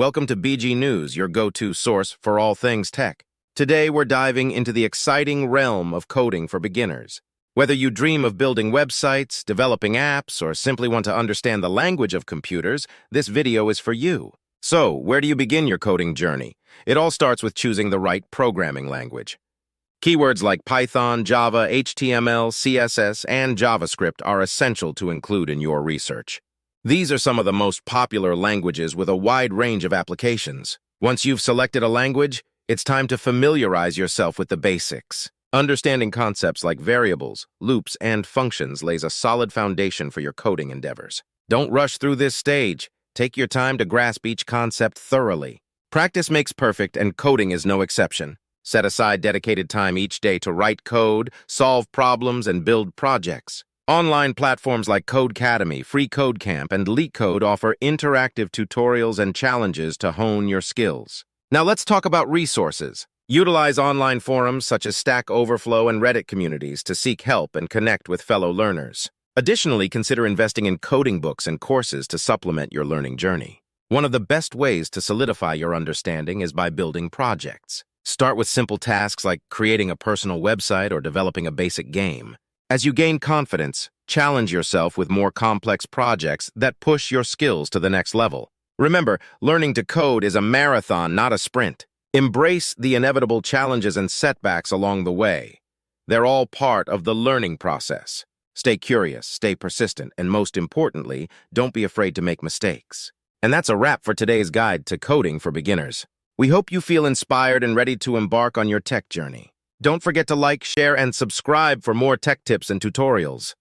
Welcome to BG News, your go-to source for all things tech. Today, we're diving into the exciting realm of coding for beginners. Whether you dream of building websites, developing apps, or simply want to understand the language of computers, this video is for you. So, where do you begin your coding journey? It all starts with choosing the right programming language. Keywords like Python, Java, HTML, CSS, and JavaScript are essential to include in your research. These are some of the most popular languages with a wide range of applications. Once you've selected a language, it's time to familiarize yourself with the basics. Understanding concepts like variables, loops, and functions lays a solid foundation for your coding endeavors. Don't rush through this stage. Take your time to grasp each concept thoroughly. Practice makes perfect, and coding is no exception. Set aside dedicated time each day to write code, solve problems, and build projects. Online platforms like Codecademy, Free Code Camp, and LeetCode offer interactive tutorials and challenges to hone your skills. Now let's talk about resources. Utilize online forums such as Stack Overflow and Reddit communities to seek help and connect with fellow learners. Additionally, consider investing in coding books and courses to supplement your learning journey. One of the best ways to solidify your understanding is by building projects. Start with simple tasks like creating a personal website or developing a basic game. As you gain confidence, challenge yourself with more complex projects that push your skills to the next level. Remember, learning to code is a marathon, not a sprint. Embrace the inevitable challenges and setbacks along the way. They're all part of the learning process. Stay curious, stay persistent, and most importantly, don't be afraid to make mistakes. And that's a wrap for today's guide to coding for beginners. We hope you feel inspired and ready to embark on your tech journey. Don't forget to like, share, and subscribe for more tech tips and tutorials.